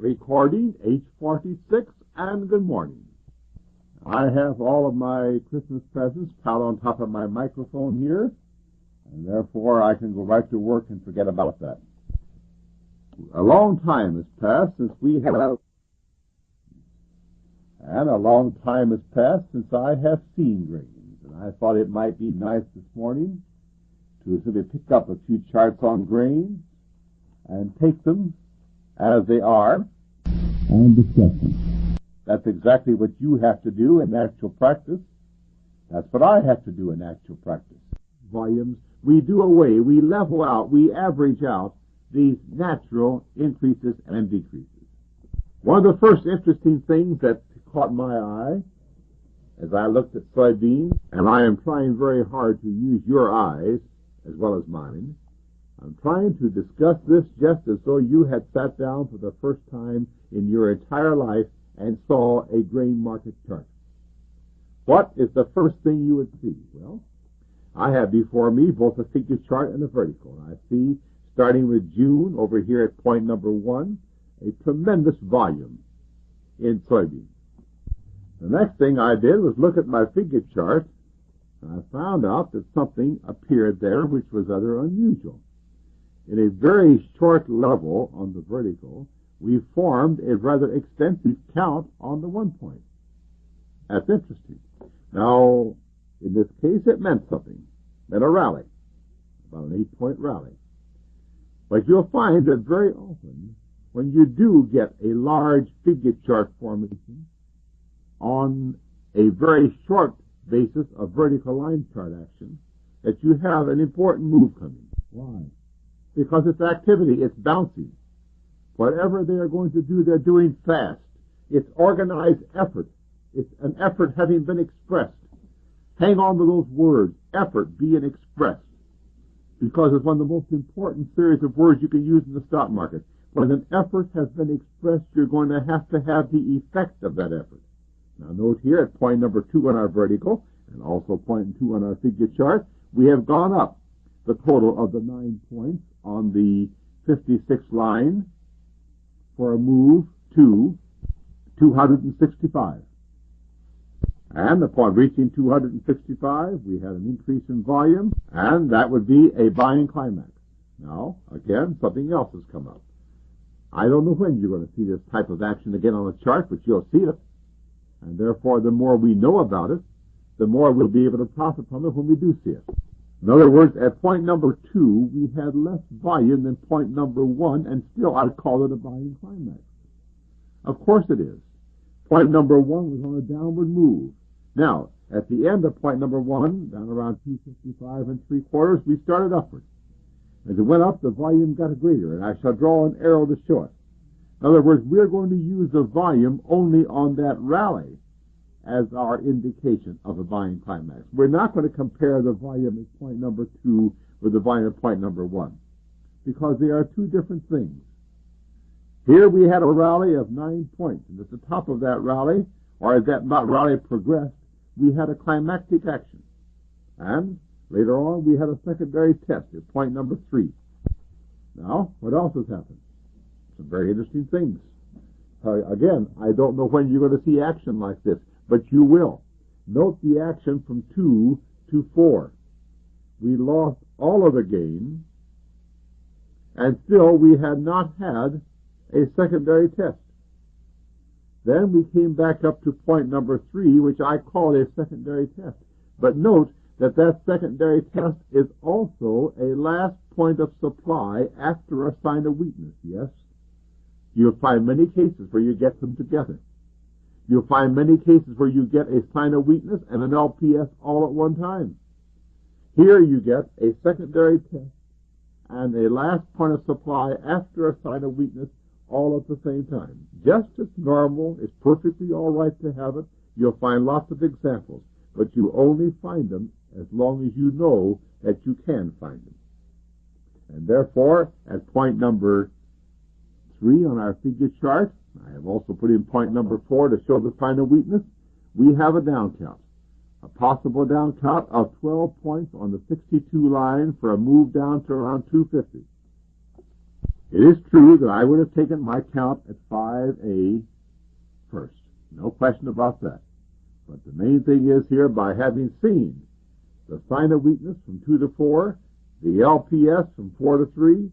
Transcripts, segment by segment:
Recording H46, and good morning. I have all of my Christmas presents piled on top of my microphone here, and therefore I can go right to work and forget about that. A long time has passed since a long time has passed since I have seen grains, and I thought it might be nice this morning to simply pick up a few charts on grains and take them as they are and discuss them. That's exactly what you have to do in actual practice. That's what I have to do in actual practice. Volumes, we do away, we level out, we average out these natural increases and decreases. One of the first interesting things that caught my eye as I looked at soybeans, and I am trying very hard to use your eyes as well as mine, I'm trying to discuss this just as though you had sat down for the first time in your entire life and saw a grain market chart. What is the first thing you would see? Well, I have before me both a figure chart and a vertical. I see, starting with June over here at point number 1, a tremendous volume in soybeans. The next thing I did was look at my figure chart, and I found out that something appeared there which was rather unusual. In a very short level on the vertical, we formed a rather extensive count on the 1 point. That's interesting. Now, in this case, it meant something. It meant a rally, about an 8-point rally. But you'll find that very often, when you do get a large figure chart formation on a very short basis of vertical line chart action, that you have an important move coming. Why? Because it's activity, it's bouncing. Whatever they are going to do, they're doing fast. It's organized effort. It's an effort having been expressed. Hang on to those words, effort being expressed, because it's one of the most important series of words you can use in the stock market. When an effort has been expressed, you're going to have the effect of that effort. Now note here at point number 2 on our vertical, and also point 2 on our figure chart, we have gone up the total of the 9 points on the 56 line for a move to 265. And upon reaching 265, we had an increase in volume, and that would be a buying climax. Now, again, something else has come up. I don't know when you're going to see this type of action again on the chart, but you'll see it. And therefore, the more we know about it, the more we'll be able to profit from it when we do see it. In other words, at point number 2, we had less volume than point number 1, and still I'd call it a buying climax. Of course it is. Point number 1 was on a downward move. Now, at the end of point number 1, down around 255 3/4, we started upward. As it went up, the volume got greater, and I shall draw an arrow to show it. In other words, we're going to use the volume only on that rally as our indication of a buying climax. We're not going to compare the volume at point number 2 with the volume at point number 1, because they are two different things. Here we had a rally of 9 points, and at the top of that rally, or as that rally progressed, we had a climactic action. And later on, we had a secondary test at point number 3. Now, what else has happened? Some very interesting things. Again, I don't know when you're going to see action like this, but you will. Note the action from 2 to 4. We lost all of the gain, and still we had not had a secondary test. Then we came back up to point number 3, which I call a secondary test. But note that that secondary test is also a last point of supply after a sign of weakness, yes? You'll find many cases where you get them together. You'll find many cases where you get a sign of weakness and an LPS all at one time. Here you get a secondary test and a last point of supply after a sign of weakness all at the same time. Just as normal, it's perfectly all right to have it. You'll find lots of examples, but you only find them as long as you know that you can find them. And therefore, at point number 3 on our figure chart, I have also put in point number 4 to show the sign of weakness, we have a down count. A possible down count of 12 points on the 62 line for a move down to around 250. It is true that I would have taken my count at 5A first. No question about that. But the main thing is here, by having seen the sign of weakness from 2 to 4, the LPS from 4 to 3,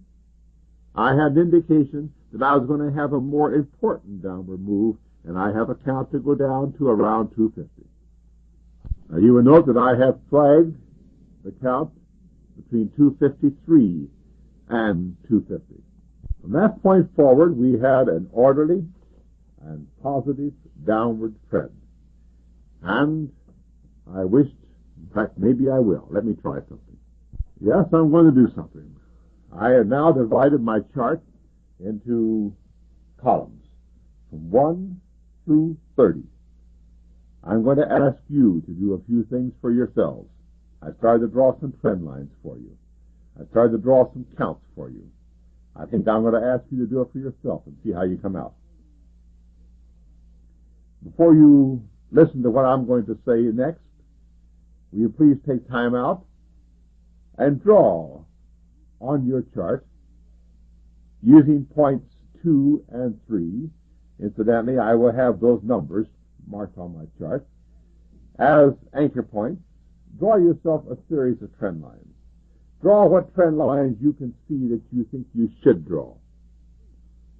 I had an indication that I was going to have a more important downward move, and I have a count to go down to around 250. Now you will note that I have flagged the count between 253 and 250. From that point forward, we had an orderly and positive downward trend. And I wished, in fact, maybe I will. Let me try something. Yes, I'm going to do something. I have now divided my chart into columns from 1 through 30. I'm going to ask you to do a few things for yourselves. I started to draw some trend lines for you. I started to draw some counts for you. I think I'm going to ask you to do it for yourself and see how you come out. Before you listen to what I'm going to say next, will you please take time out and draw on your chart using points 2 and 3. Incidentally, I will have those numbers marked on my chart as anchor points. Draw yourself a series of trend lines. Draw what trend lines you can see that you think you should draw,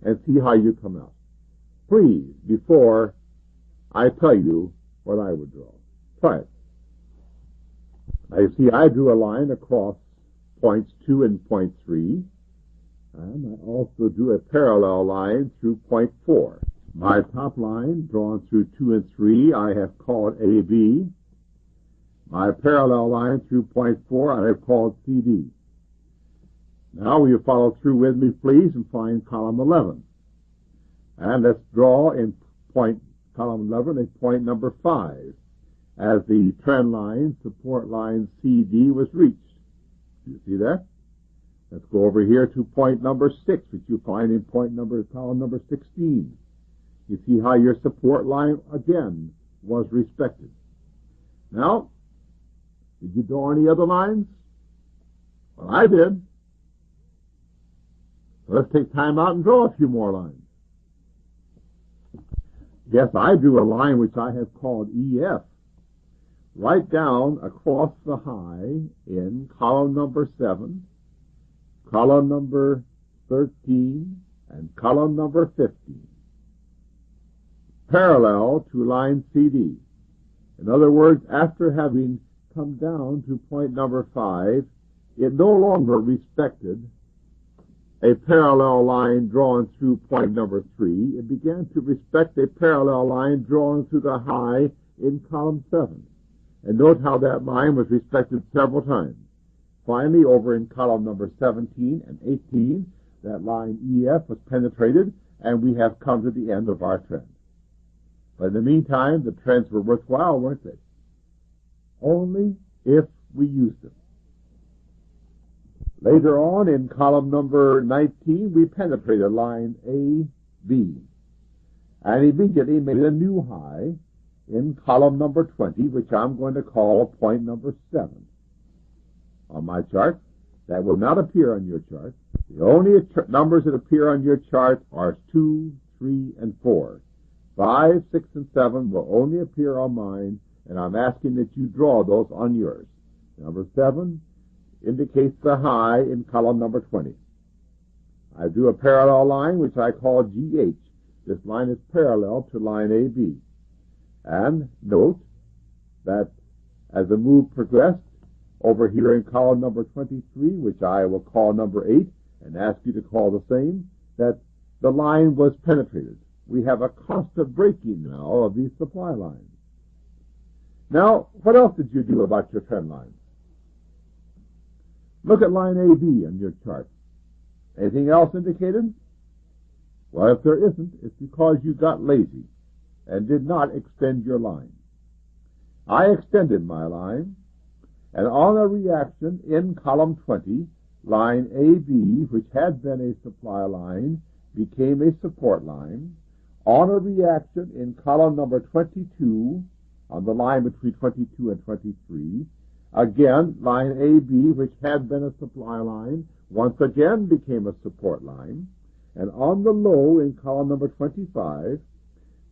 and see how you come out. Please, before I tell you what I would draw, try it. Now you see I drew a line across points 2 and point 3, and I also drew a parallel line through point 4. My top line, drawn through 2 and 3, I have called AB. My parallel line through point 4 I have called CD. Now will you follow through with me, please, and find column 11. And let's draw in column 11 a point number 5, as the trend line, support line CD was reached. Do you see that? Let's go over here to point number 6, which you find in column number 16. You see how your support line, again, was respected. Now, did you draw any other lines? Well, I did. So let's take time out and draw a few more lines. Yes, I drew a line which I have called EF, right down across the high in column number 7, column number 13, and column number 15, parallel to line CD. In other words, after having come down to point number 5, it no longer respected a parallel line drawn through point number 3. It began to respect a parallel line drawn through the high in column 7. And note how that line was respected several times. Finally, over in column number 17 and 18, that line EF was penetrated, and we have come to the end of our trend. But in the meantime, the trends were worthwhile, weren't they? Only if we used them. Later on, in column number 19, we penetrated line AB, and immediately made a new high in column number 20, which I'm going to call point number 7 on my chart. That will not appear on your chart. The only numbers that appear on your chart are 2, 3, and 4. 5, 6, and 7 will only appear on mine, and I'm asking that you draw those on yours. Number 7 indicates the high in column number 20. I drew a parallel line, which I call GH. This line is parallel to line AB. And note that as the move progressed, over here in column number 23, which I will call number 8, and ask you to call the same, that the line was penetrated. We have a constant breaking now of these supply lines. Now, what else did you do about your trend lines? Look at line AB on your chart. Anything else indicated? Well, if there isn't, it's because you got lazy and did not extend your line. I extended my line, and on a reaction in column 20, line AB, which had been a supply line, became a support line. On a reaction in column number 22, on the line between 22 and 23, Again, line AB, which had been a supply line, once again became a support line. And on the low in column number 25,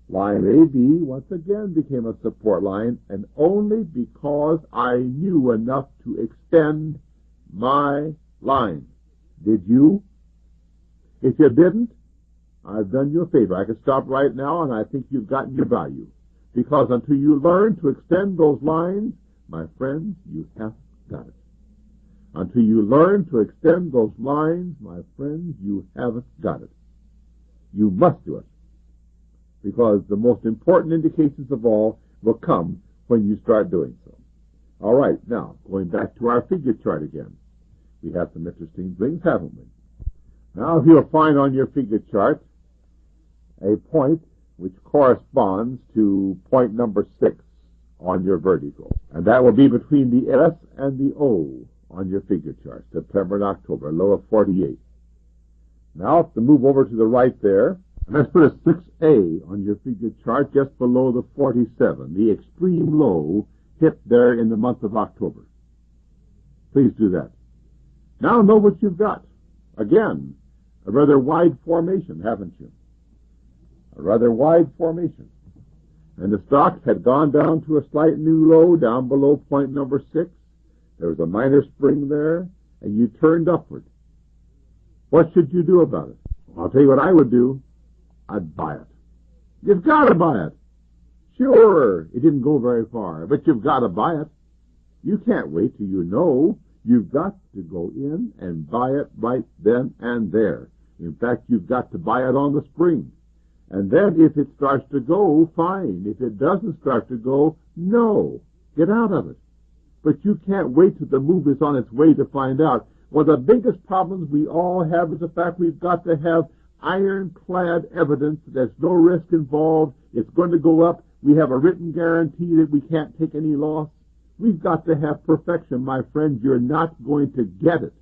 line AB once again became a support line, and only because I knew enough to extend my line. Did you? If you didn't, I've done you a favor. I can stop right now, and I think you've gotten your value. Because until you learn to extend those lines, my friends, you haven't got it. Until you learn to extend those lines, my friends, you haven't got it. You must do it. Because the most important indications of all will come when you start doing so. All right, now, going back to our figure chart again. We have some interesting things, haven't we? Now, you'll find on your figure chart a point which corresponds to point number 6 on your vertical. And that will be between the S and the O on your figure chart, September and October, low of 48. Now, to move over to the right there, let's put a 6A on your figure chart just below the 47, the extreme low hit there in the month of October. Please do that. Now know what you've got. Again, a rather wide formation, haven't you? A rather wide formation. And the stock had gone down to a slight new low down below point number 6. There was a minor spring there, and you turned upward. What should you do about it? Well, I'll tell you what I would do. I'd buy it. You've got to buy it. Sure, it didn't go very far, but you've got to buy it. You can't wait till you know. You've got to go in and buy it right then and there. In fact, you've got to buy it on the spring. And then if it starts to go, fine. If it doesn't start to go, no. Get out of it. But you can't wait till the move is on its way to find out. One of the biggest problems we all have is the fact we've got to have ironclad evidence. There's no risk involved. It's going to go up. We have a written guarantee that we can't take any loss. We've got to have perfection, my friend. You're not going to get it.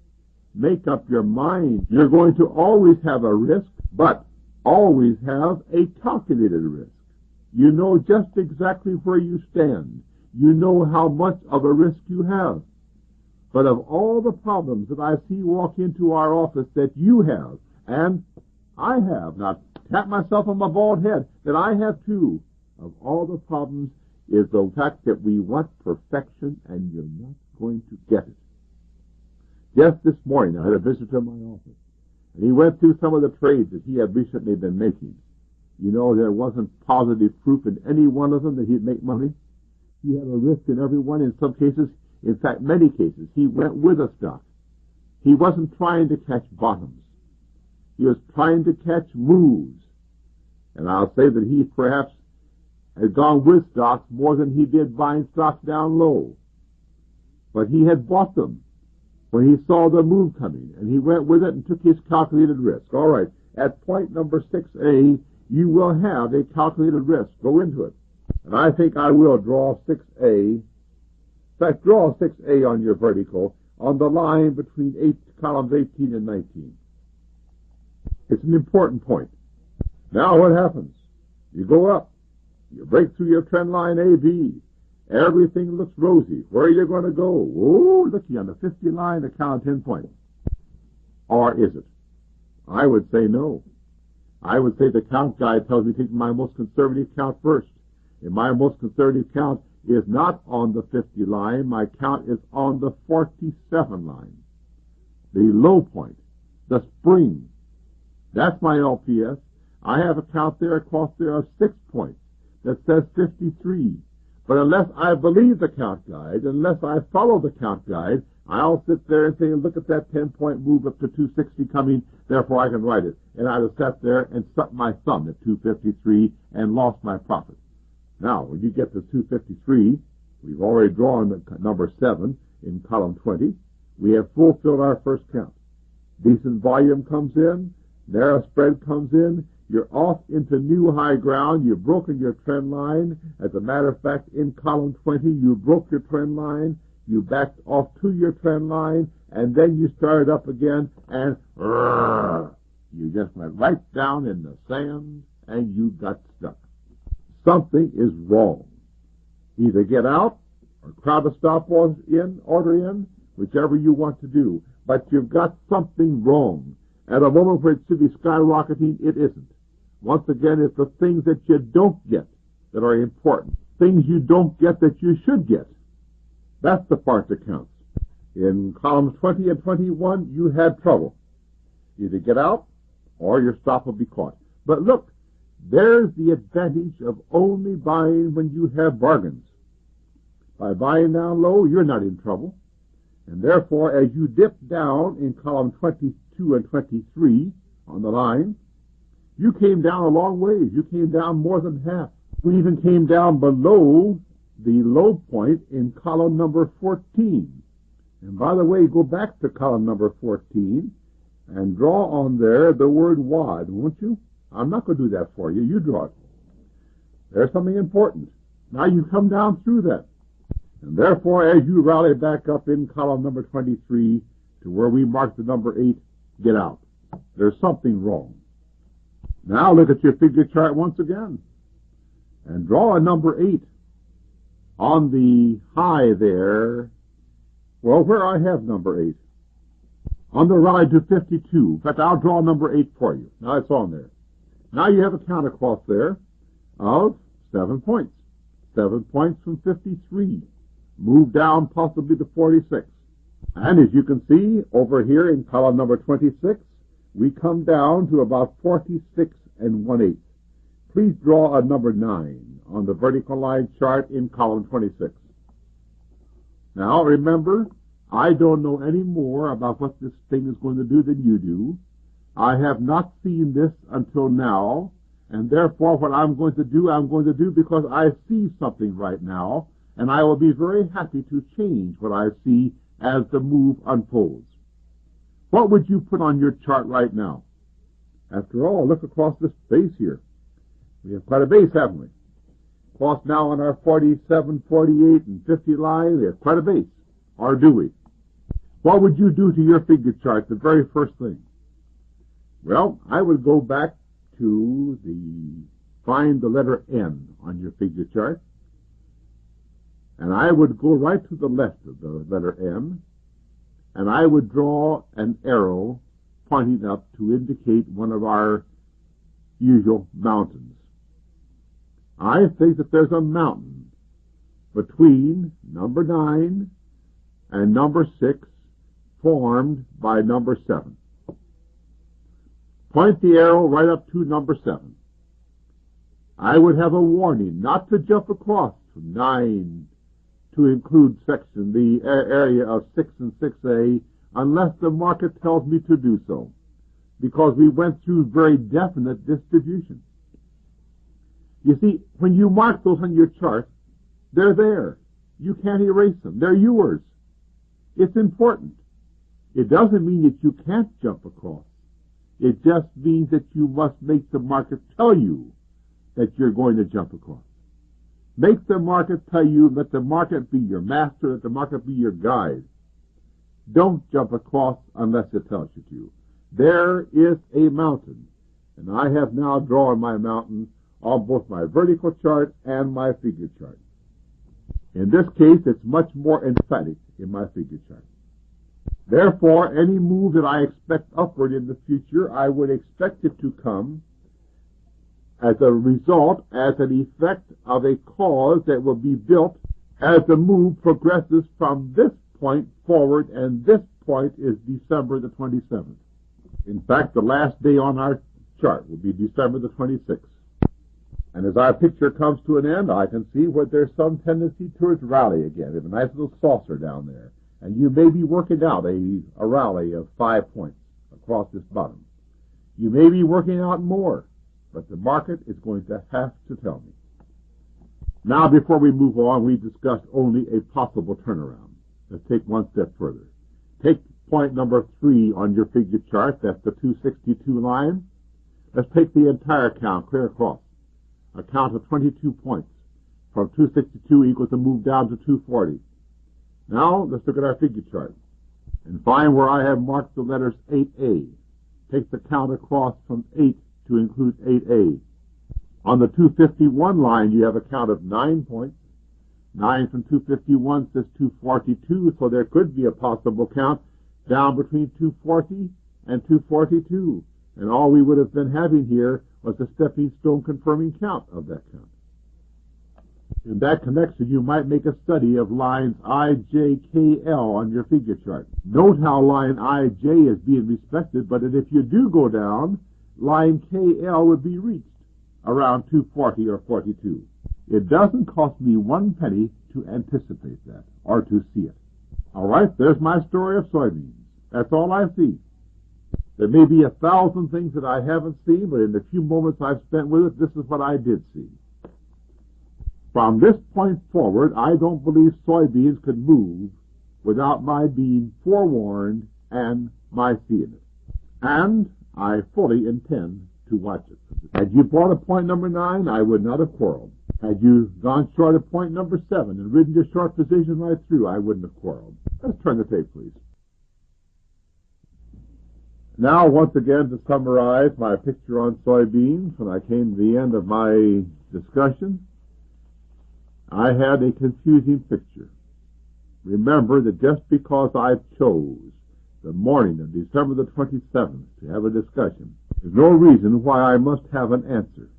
Make up your mind. You're going to always have a risk, but always have a calculated risk. You know just exactly where you stand. You know how much of a risk you have. But of all the problems that I see walk into our office that you have, and I have, now tap myself on my bald head, that I have too, of all the problems is the fact that we want perfection and you're not going to get it. Just this morning I had a visitor in my office, and he went through some of the trades that he had recently been making. You know, there wasn't positive proof in any one of them that he'd make money. He had a risk in every one. In some cases, in fact, many cases, he went with a stock. He wasn't trying to catch bottoms. He was trying to catch moves. And I'll say that he perhaps had gone with stocks more than he did buying stocks down low. But he had bought them when he saw the move coming, and he went with it and took his calculated risk. All right, at point number 6A, you will have a calculated risk. Go into it. And I think I will draw 6A. In fact, draw 6A on your vertical on the line between columns 18 and 19. It's an important point. Now what happens? You go up. You break through your trend line AB. Everything looks rosy. Where are you going to go? Oh, looky on the 50 line, the count 10 points. Or is it? I would say no. I would say the count guide tells me to take my most conservative count first. And my most conservative count is not on the 50 line. My count is on the 47 line. The low point. The spring. That's my LPS. I have a count there across there of 6 points that says 53. But unless I believe the count guide, unless I follow the count guide, I'll sit there and say, look at that 10-point move up to 260 coming, therefore I can write it. And I'd have sat there and stuck my thumb at 253 and lost my profit. Now, when you get to 253, we've already drawn the number 7 in column 20. We have fulfilled our first count. Decent volume comes in, narrow spread comes in, you're off into new high ground, you've broken your trend line. As a matter of fact, in column 20, you broke your trend line, you backed off to your trend line, and then you started up again, and you just went right down in the sand, and you got stuck. Something is wrong. Either get out or crowd a stop order in, whichever you want to do. But you've got something wrong. At a moment where it should be skyrocketing, it isn't. Once again, it's the things that you don't get that are important. Things you don't get that you should get. That's the part that counts. In columns 20 and 21, you had trouble. Either get out or your stop will be caught. But look, there's the advantage of only buying when you have bargains. By buying down low, you're not in trouble. And therefore, as you dip down in column 22 and 23 on the line, you came down a long ways. You came down more than half. We even came down below the low point in column number 14. And by the way, go back to column number 14 and draw on there the word WAD, won't you? I'm not going to do that for you. You draw it. There's something important. Now you come down through that. And therefore, as you rally back up in column number 23 to where we marked the number 8, get out. There's something wrong. Now look at your figure chart once again and draw a number 8 on the high there. Well, where I have number 8. On the ride to 52. In fact, I'll draw number 8 for you. Now it's on there. Now you have a count across there of 7 points. 7 points from 53. Move down possibly to 46. And as you can see, over here in column number 26, we come down to about 46 and 1/8. Please draw a number 9 on the vertical line chart in column 26. Now remember, I don't know any more about what this thing is going to do than you do. I have not seen this until now, and therefore what I'm going to do because I see something right now, and I will be very happy to change what I see as the move unfolds. What would you put on your chart right now? After all, look across this base here. We have quite a base, haven't we? Across now on our 47, 48, and 50 line, we have quite a base. Or do we? What would you do to your figure chart, the very first thing? Well, I would go back to find the letter N on your figure chart, and I would go right to the left of the letter N, and I would draw an arrow pointing up to indicate one of our usual mountains. I think that there's a mountain between number 9 and number 6 formed by number 7. Point the arrow right up to number 7. I would have a warning not to jump across from 9 to include section, the area of 6 and 6A, unless the market tells me to do so, because we went through very definite distribution. You see, when you mark those on your chart, they're there. You can't erase them. They're yours. It's important. It doesn't mean that you can't jump across. It just means that you must make the market tell you that you're going to jump across. Make the market tell you, let the market be your master, let the market be your guide. Don't jump across unless it tells you to. There is a mountain, and I have now drawn my mountain on both my vertical chart and my figure chart. In this case, it's much more emphatic in my figure chart. Therefore, any move that I expect upward in the future, I would expect it to come as a result, as an effect of a cause that will be built as the move progresses from this point forward, and this point is December the 27th. In fact, the last day on our chart will be December the 26th. And as our picture comes to an end, I can see where there's some tendency towards rally again. There's a nice little saucer down there. And you may be working out a rally of 5 points across this bottom. You may be working out more, but the market is going to have to tell me. Now, before we move on, we've discussed only a possible turnaround. Let's take one step further. Take point number 3 on your figure chart. That's the 262 line. Let's take the entire count clear across. A count of 22 points from 262 equals a move down to 240. Now, let's look at our figure chart and find where I have marked the letters 8A. Take the count across from 8 to include 8A. On the 251 line, you have a count of 9 points. 9 from 251 says 242, so there could be a possible count down between 240 and 242. And all we would have been having here was a stepping stone confirming count of that count. In that connection, you might make a study of lines I, J, K, L on your figure chart. Note how line I, J is being respected, but if you do go down, line K, L would be reached around 240 or 42. It doesn't cost me 1 penny to anticipate that or to see it. All right, there's my story of soybeans. That's all I see. There may be 1,000 things that I haven't seen, but in the few moments I've spent with it, this is what I did see. From this point forward, I don't believe soybeans could move without my being forewarned and my seeing it. And I fully intend to watch it. Had you brought a point number 9, I would not have quarreled. Had you gone short of point number 7 and ridden your short position right through, I wouldn't have quarreled. Let's turn the tape, please. Now, once again, to summarize my picture on soybeans, when I came to the end of my discussion, I had a confusing picture. Remember that just because I chose the morning of December the 27th to have a discussion, there's no reason why I must have an answer.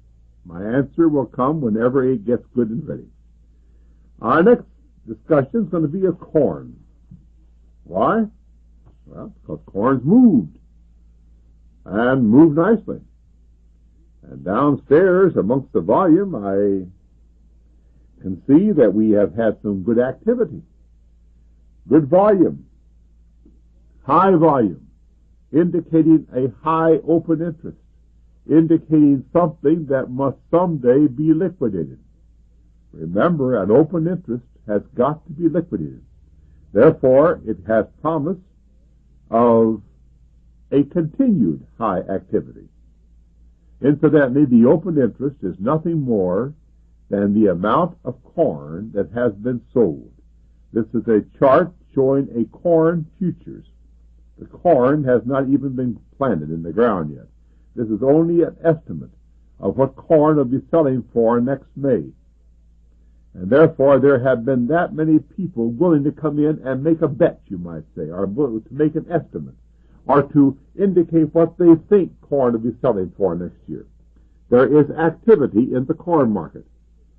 My answer will come whenever it gets good and ready. Our next discussion is going to be of corn. Why? Well, because corn's moved. And moved nicely. And downstairs, amongst the volume, I can see that we have had some good activity. Good volume. High volume. Indicating a high open interest. Indicating something that must someday be liquidated. Remember, an open interest has got to be liquidated. Therefore, it has promise of a continued high activity. Incidentally, the open interest is nothing more than the amount of corn that has been sold. This is a chart showing a corn futures. The corn has not even been planted in the ground yet. This is only an estimate of what corn will be selling for next May. And therefore, there have been that many people willing to come in and make a bet, you might say, or to make an estimate, or to indicate what they think corn will be selling for next year. There is activity in the corn market.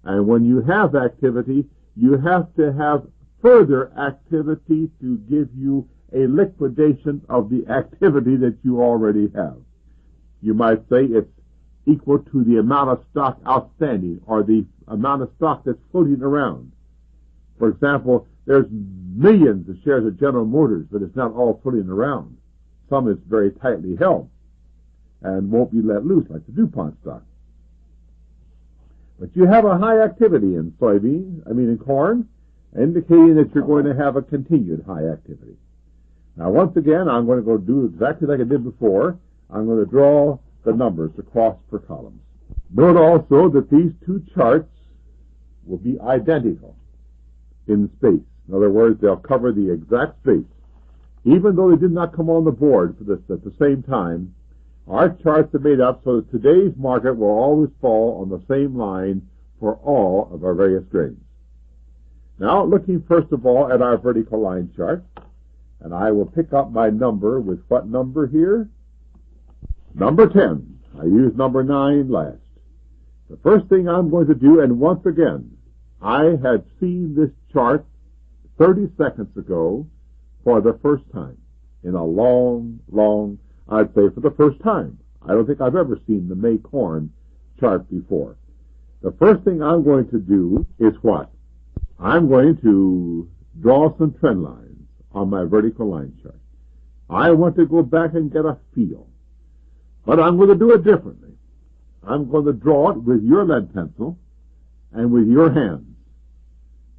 And when you have activity, you have to have further activity to give you a liquidation of the activity that you already have. You might say it's equal to the amount of stock outstanding or the amount of stock that's floating around. For example, there's millions of shares of General Motors, but it's not all floating around. Some is very tightly held and won't be let loose like the DuPont stock. But you have a high activity in in corn, indicating that you're going to have a continued high activity. Now, once again, I'm going to go do exactly like I did before. I'm going to draw the numbers across per columns. Note also that these two charts will be identical in space. In other words, they'll cover the exact space. Even though they did not come on the board for this at the same time, our charts are made up so that today's market will always fall on the same line for all of our various grains. Now, looking first of all at our vertical line chart, and I will pick up my number with what number here? Number 10. I used number 9 last. The first thing I'm going to do, and once again, I had seen this chart 30 seconds ago for the first time in a long, I'd say for the first time. I don't think I've ever seen the May corn chart before. The first thing I'm going to do is what? I'm going to draw some trend lines on my vertical line chart. I want to go back and get a feel. But I'm going to do it differently. I'm going to draw it with your lead pencil and with your hands.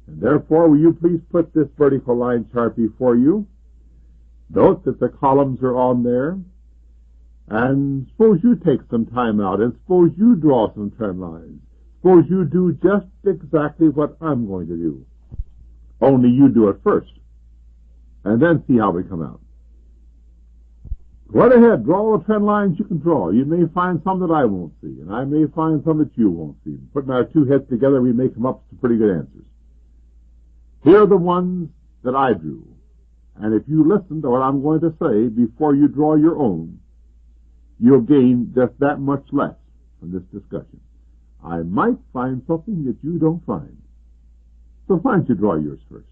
And therefore, will you please put this vertical line chart before you? Note that the columns are on there. And suppose you take some time out and suppose you draw some trend lines. Suppose you do just exactly what I'm going to do. Only you do it first. And then see how we come out. Go right ahead, draw all the trend lines you can draw. You may find some that I won't see, and I may find some that you won't see. Putting our two heads together, we may come up with some pretty good answers. Here are the ones that I drew. And if you listen to what I'm going to say before you draw your own, you'll gain just that much less from this discussion. I might find something that you don't find. So why don't you draw yours first?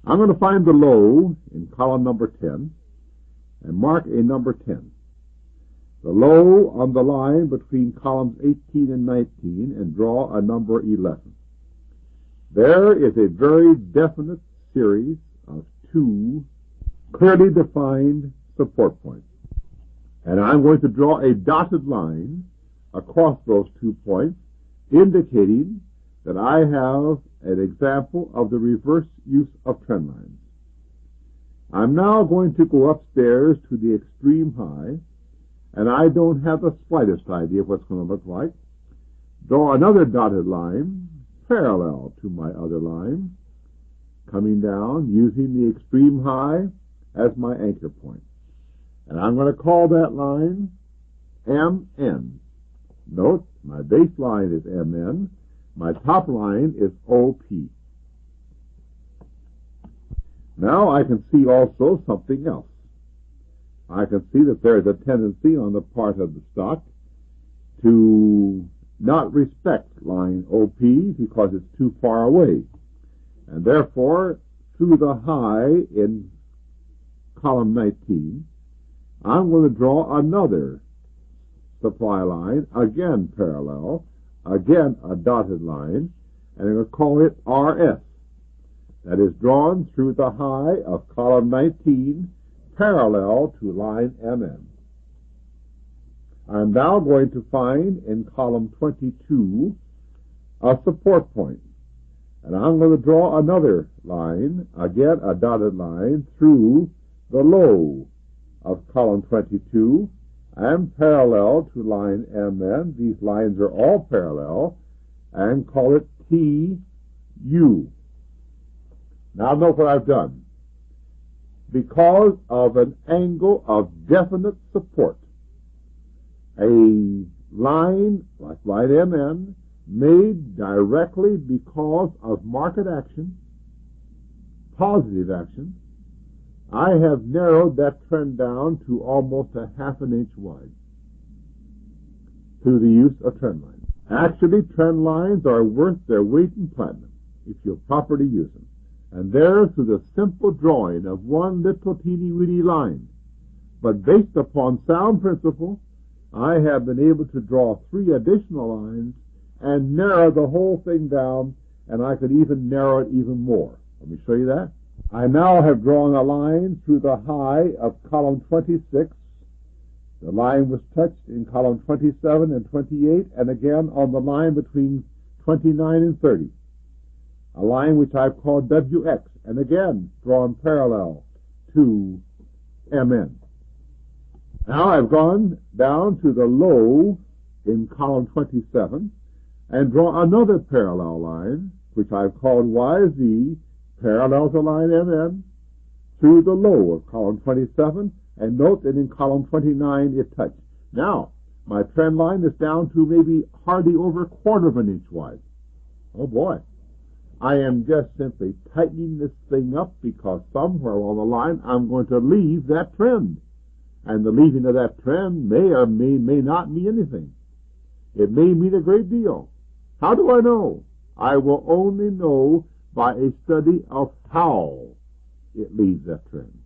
I'm going to find the low in column number 10 and mark a number 10. The low on the line between columns 18 and 19 and draw a number 11. There is a very definite series of two clearly defined support points. And I'm going to draw a dotted line across those 2 points, indicating that I have an example of the reverse use of trend lines. I'm now going to go upstairs to the extreme high, and I don't have the slightest idea what it's going to look like. Draw another dotted line parallel to my other line, coming down using the extreme high as my anchor point. And I'm going to call that line MN. Note, my baseline is MN. My top line is OP. Now I can see also something else. I can see that there is a tendency on the part of the stock to not respect line OP because it's too far away. And therefore, through the high in column 19, I'm going to draw another supply line, again parallel, again a dotted line, and I'm going to call it RS. That is drawn through the high of column 19, parallel to line MN. I'm now going to find in column 22 a support point. And I'm going to draw another line, again a dotted line, through the low of column 22 and parallel to line MN. These lines are all parallel, and call it TU. Now note what I've done. Because of an angle of definite support, a line like line MN made directly because of market action, positive action, I have narrowed that trend down to almost a half an inch wide through the use of trend lines. Actually, trend lines are worth their weight in platinum if you'll properly use them. And there, through the simple drawing of one little teeny-weeny line, but based upon sound principle, I have been able to draw 3 additional lines and narrow the whole thing down, and I could even narrow it even more. Let me show you that. I now have drawn a line through the high of column 26. The line was touched in column 27 and 28, and again on the line between 29 and 30. A line which I've called WX, and again drawn parallel to MN. Now I've gone down to the low in column 27 and draw another parallel line, which I've called YZ, parallel to line MN, through the low of column 27, and note that in column 29 it touched. Now, my trend line is down to maybe hardly over a quarter of an inch wide. Oh boy. I am just simply tightening this thing up because somewhere along the line I'm going to leave that trend. And the leaving of that trend may or may not mean anything. It may mean a great deal. How do I know? I will only know by a study of how it leaves that trend.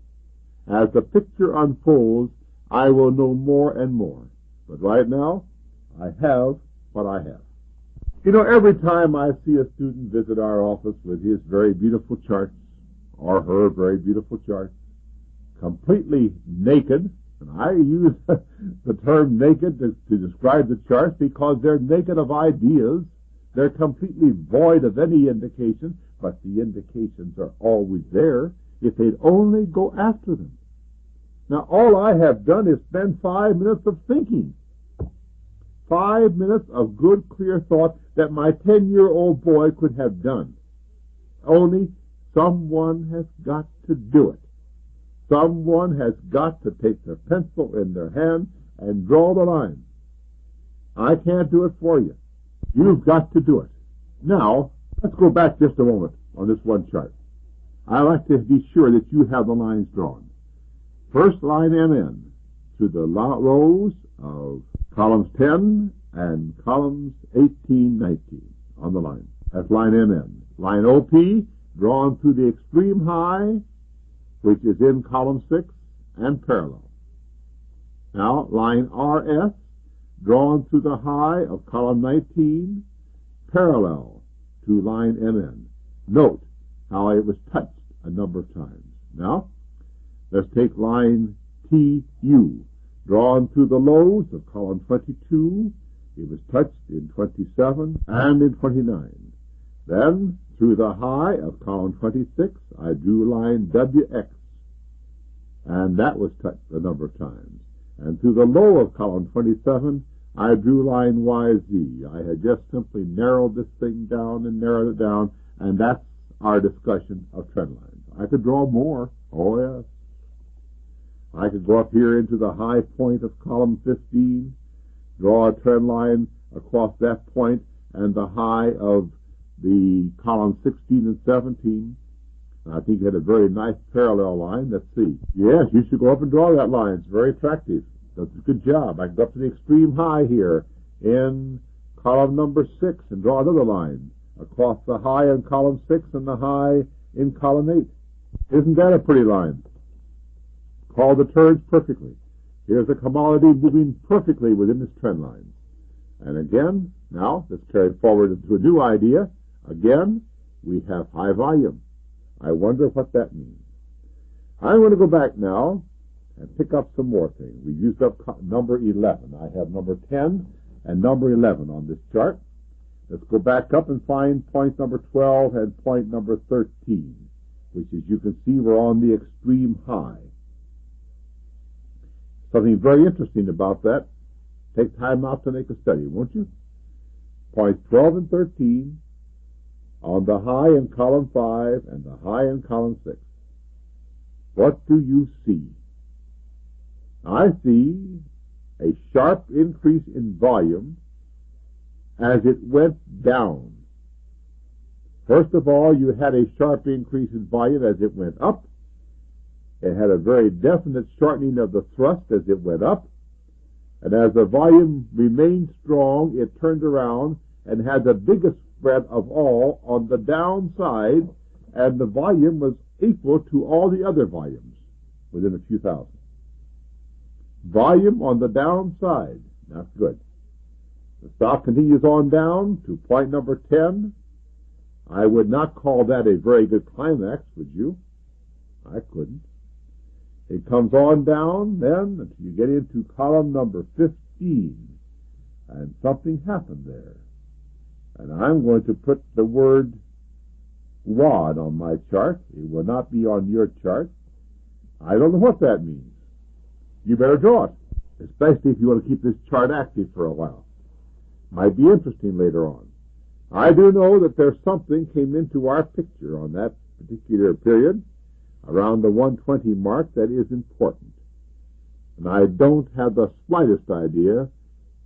As the picture unfolds, I will know more and more. But right now, I have what I have. You know, every time I see a student visit our office with his very beautiful charts, or her very beautiful charts, completely naked, and I use the term naked to describe the charts because they're naked of ideas, they're completely void of any indication, but the indications are always there if they'd only go after them. Now, all I have done is spend 5 minutes of thinking. 5 minutes of good, clear thought that my 10-year-old boy could have done. Only someone has got to do it. Someone has got to take their pencil in their hand and draw the line. I can't do it for you. You've got to do it. Now, Let's go back just a moment on this one chart. I like to be sure that you have the lines drawn. First line MN to the rows of columns 10 and columns 18, 19 on the line. That's line MN. Line OP drawn through the extreme high, which is in column 6 and parallel. Now, line RS drawn through the high of column 19, parallel to line MN. Note how it was touched a number of times. Now, let's take line TU, drawn through the lows of column 22. It was touched in 27 and in 29. Then, through the high of column 26, I drew line WX, and that was touched a number of times. And through the low of column 27, I drew line YZ. I had just simply narrowed this thing down and narrowed it down, and that's our discussion of trend lines. I could draw more. Oh, yes. I could go up here into the high point of column 15, draw a trend line across that point and the high of the column 16 and 17. I think it had a very nice parallel line. Let's see. Yes, you should go up and draw that line. It's very attractive. That's a good job. I can go up to the extreme high here in column number 6 and draw another line across the high in column 6 and the high in column 8. Isn't that a pretty line? Call the turns perfectly. Here's a commodity moving perfectly within this trend line. And again, now, let's carry it forward into a new idea. Again, we have high volume. I wonder what that means. I'm going to go back now and pick up some more things. We used up number 11. I have number 10 and number 11 on this chart. Let's go back up and find point number 12 and point number 13, which, as you can see, we're on the extreme high. Something very interesting about that. Take time out to make a study, won't you? Points 12 and 13 on the high in column 5 and the high in column 6. What do you see? I see a sharp increase in volume as it went down. First of all, you had a sharp increase in volume as it went up. It had a very definite shortening of the thrust as it went up. And as the volume remained strong, it turned around and had the biggest spread of all on the downside, and the volume was equal to all the other volumes within a few thousand. Volume on the downside. That's good. The stock continues on down to point number 10. I would not call that a very good climax, would you? I couldn't. It comes on down then until you get into column number 15, and something happened there. And I'm going to put the word WOD on my chart. It will not be on your chart. I don't know what that means. You better draw it, especially if you want to keep this chart active for a while. Might be interesting later on. I do know that there's something came into our picture on that particular period, around the 120 mark, that is important. And I don't have the slightest idea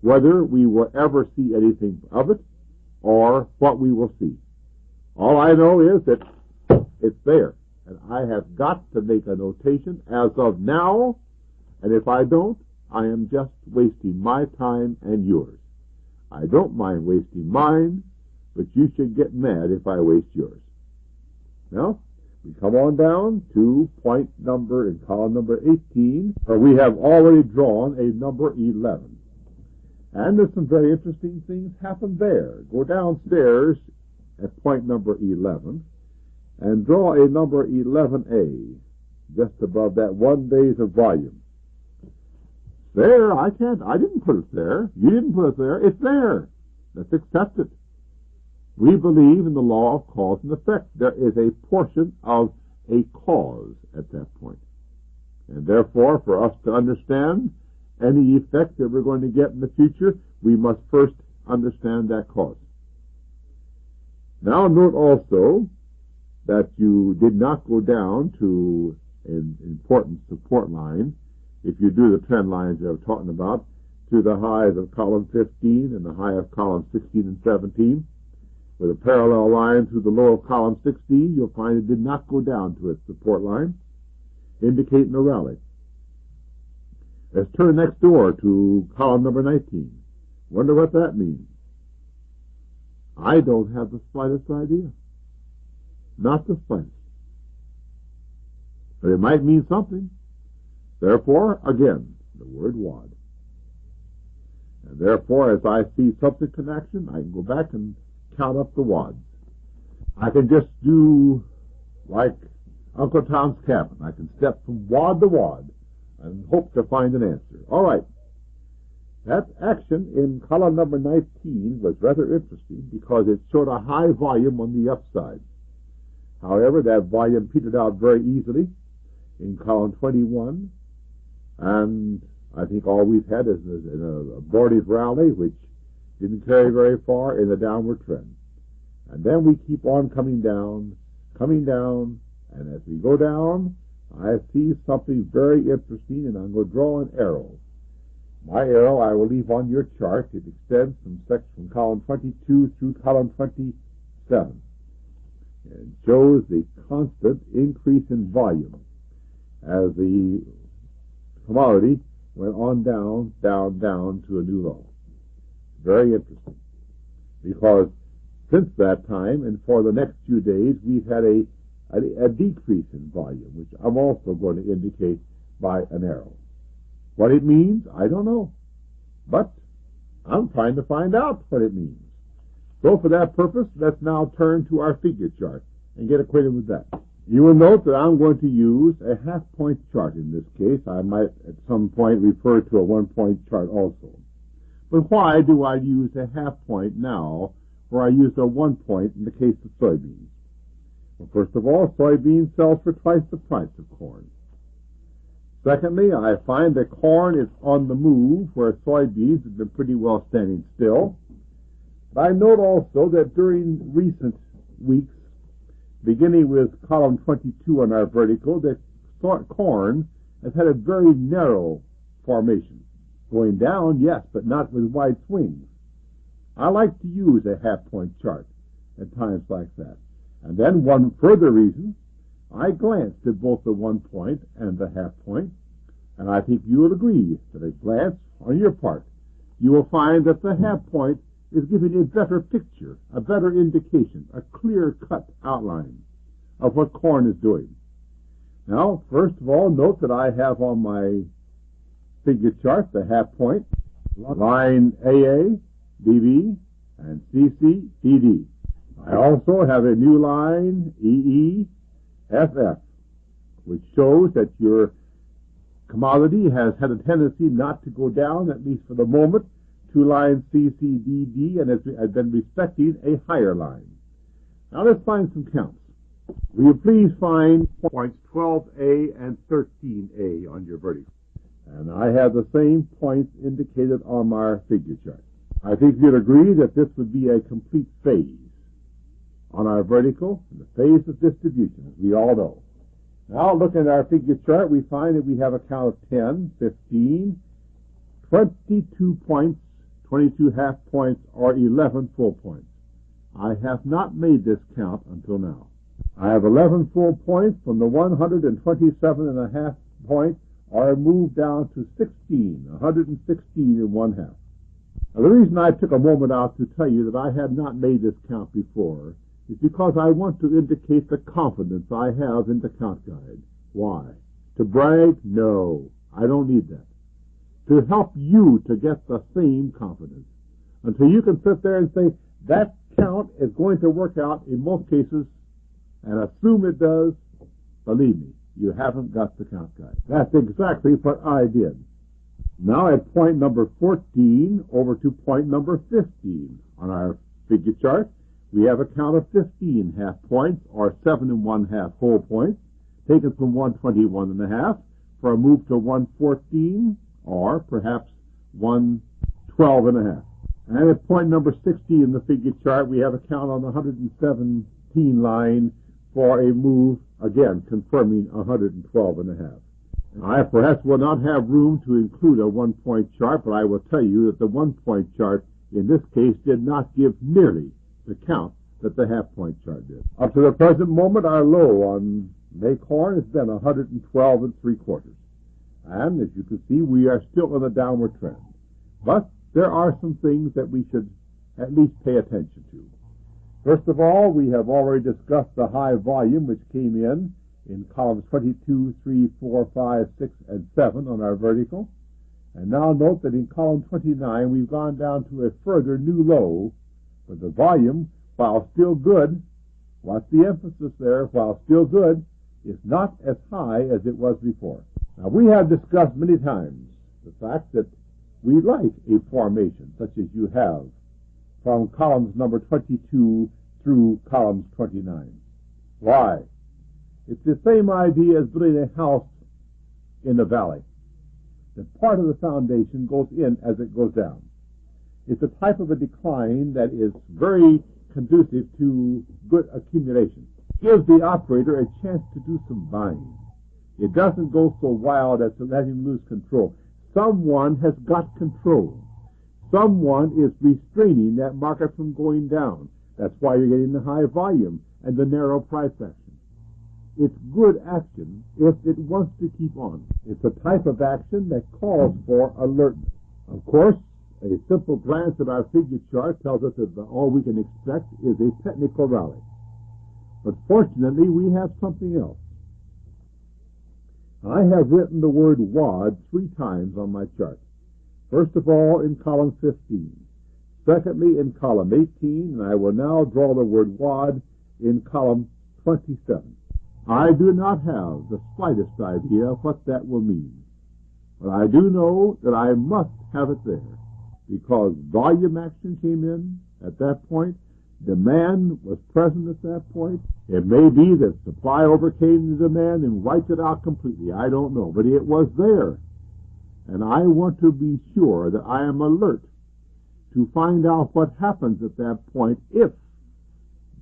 whether we will ever see anything of it or what we will see. All I know is that it's there, and I have got to make a notation as of now, and if I don't, I am just wasting my time and yours. I don't mind wasting mine, but you should get mad if I waste yours. Now, we come on down to point number in column number 18, where we have already drawn a number 11. And there's some very interesting things happen there. Go downstairs at point number 11 and draw a number 11A just above that 1 days of volume. There, I didn't put it there. You didn't put it there. It's there. Let's accept it. We believe in the law of cause and effect. There is a portion of a cause at that point. And therefore, for us to understand any effect that we're going to get in the future, we must first understand that cause. Now note also that you did not go down to an important support line, if you do the trend lines I was talking about, to the highs of column 15 and the high of column 16 and 17. with a parallel line through the low of column 16, you'll find it did not go down to its support line, indicating a rally. Let's turn next door to column number 19. Wonder what that means. I don't have the slightest idea. Not the slightest. But it might mean something. Therefore, again, the word WAD. And therefore, as I see subject connection, I can go back and count up the WADs. I can just do like Uncle Tom's Cabin. I can step from WAD to WAD and hope to find an answer. All right. That action in column number 19 was rather interesting because it showed a high volume on the upside. However, that volume petered out very easily in column 21, and I think all we've had is an abortive rally, which didn't carry very far in the downward trend. And then we keep on coming down, and as we go down, I see something very interesting, and I'm going to draw an arrow. My arrow I will leave on your chart. It extends from column 22 through column 27. And shows the constant increase in volume as the commodity went on down to a new low. Very interesting. Because since that time and for the next few days, we've had a decrease in volume, which I'm also going to indicate by an arrow. What it means, I don't know. But I'm trying to find out what it means. So for that purpose, let's now turn to our figure chart and get acquainted with that. You will note that I'm going to use a half-point chart in this case. I might at some point refer to a one-point chart also. But why do I use a half-point now where I use a one-point in the case of soybeans? Well, first of all, soybeans sells for twice the price of corn. Secondly, I find that corn is on the move where soybeans have been pretty well standing still. But I note also that during recent weeks, beginning with column 22 on our vertical, that corn has had a very narrow formation. Going down, yes, but not with wide swings. I like to use a half-point chart at times like that. And then one further reason, I glanced at both the 1 point and the half point, and I think you will agree that a glance on your part, you will find that the half point is giving a better picture, a better indication, a clear-cut outline of what corn is doing. Now, first of all, note that I have on my figure chart the half point, line AA, BB, and CC, BD. I also have a new line, EE, FF, which shows that your commodity has had a tendency not to go down, at least for the moment, to lines CCDD, and has been respecting a higher line. Now let's find some counts. Will you please find points 12A and 13A on your vertical? And I have the same points indicated on our figure chart. I think you'd agree that this would be a complete phase on our vertical, and the phase of distribution, as we all know. Now, looking at our figure chart, we find that we have a count of 10, 15, 22 points, 22 half points, or 11 full points. I have not made this count until now. I have 11 full points from the 127 and a half point, or moved down to 16, 116 and one half. Now, the reason I took a moment out to tell you that I had not made this count before is because I want to indicate the confidence I have in the count guide. Why? To brag? No, I don't need that. To help you to get the same confidence. Until you can sit there and say, that count is going to work out in most cases, and assume it does, believe me, you haven't got the count guide. That's exactly what I did. Now at point number 14 over to point number 15 on our figure chart, we have a count of 15 half points, or 7 1/2 whole points, taken from 121 1/2 for a move to 114, or perhaps 112 1/2. And at point number 60 in the figure chart, we have a count on the 117 line for a move, again, confirming 112 1/2. I perhaps will not have room to include a 1-point chart, but I will tell you that the 1-point chart in this case did not give nearly the count that the half-point chart did. Up to the present moment, our low on May corn has been 112 3/4. And as you can see, we are still in a downward trend. But there are some things that we should at least pay attention to. First of all, we have already discussed the high volume which came in columns 22, 3, 4, 5, 6, and 7 on our vertical. And now note that in column 29, we've gone down to a further new low, but the volume, while still good, what's the emphasis there, while still good, is not as high as it was before. Now, we have discussed many times the fact that we like a formation such as you have from columns number 22 through columns 29. Why? It's the same idea as building a house in the valley. The part of the foundation goes in as it goes down. It's a type of a decline that is very conducive to good accumulation. Gives the operator a chance to do some buying. It doesn't go so wild as to let him lose control. Someone has got control. Someone is restraining that market from going down. That's why you're getting the high volume and the narrow price action. It's good action if it wants to keep on. It's a type of action that calls for alertness. Of course, a simple glance at our figure chart tells us that all we can expect is a technical rally. But fortunately, we have something else. I have written the word WAD 3 times on my chart. First of all, in column 15. Secondly, in column 18, and I will now draw the word WAD in column 27. I do not have the slightest idea of what that will mean, but I do know that I must have it there, because volume action came in at that point, demand was present at that point. It may be that supply overcame the demand and wiped it out completely. I don't know, but it was there, and I want to be sure that I am alert to find out what happens at that point if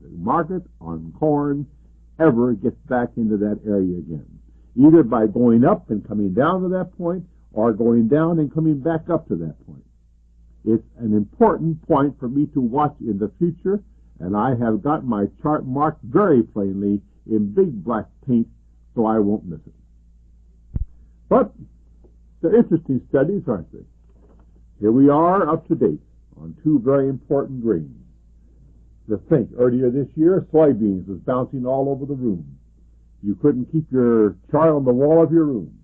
the market on corn ever gets back into that area again, either by going up and coming down to that point or going down and coming back up to that point. It's an important point for me to watch in the future, and I have got my chart marked very plainly in big black paint so I won't miss it. But they're interesting studies, aren't they? Here we are up to date on 2 very important grains. To think, earlier this year, soybeans was bouncing all over the room. You couldn't keep your chart on the wall of your room.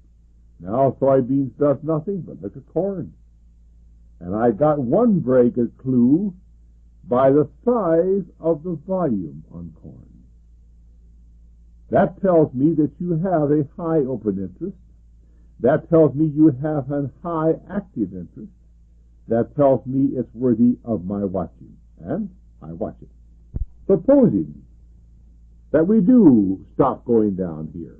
Now soybeans does nothing but look at corn. And I got one very good clue by the size of the volume on corn. That tells me that you have a high open interest. That tells me you have a high active interest. That tells me it's worthy of my watching. And I watch it. Supposing that we do stop going down here,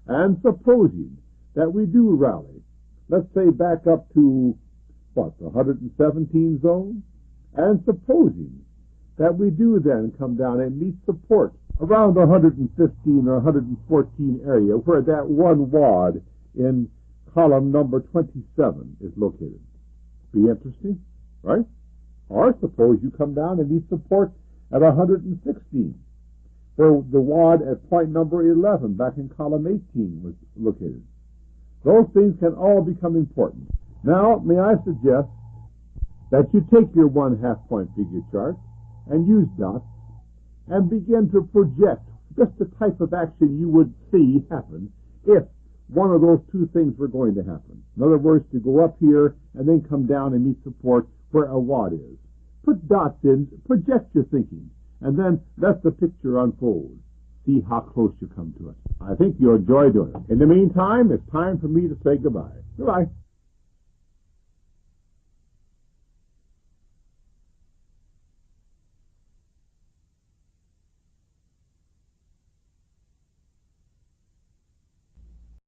and supposing that we do rally, let's say back up to, the 117 zone, and supposing that we do then come down and meet support around the 115 or 114 area, where that one WAD in column number 27 is located. Be interesting, right? Or suppose you come down and meet support at 116, where the WAD at point number 11 back in column 18 was located. Those things can all become important. Now, may I suggest that you take your 1/2 point figure chart and use dots and begin to project just the type of action you would see happen if one of those 2 things were going to happen. In other words, to go up here and then come down and meet support where a WAD is. Put dots in, project your thinking, and then let the picture unfold. See how close you come to it. I think you'll enjoy doing it. In the meantime, it's time for me to say goodbye. Goodbye.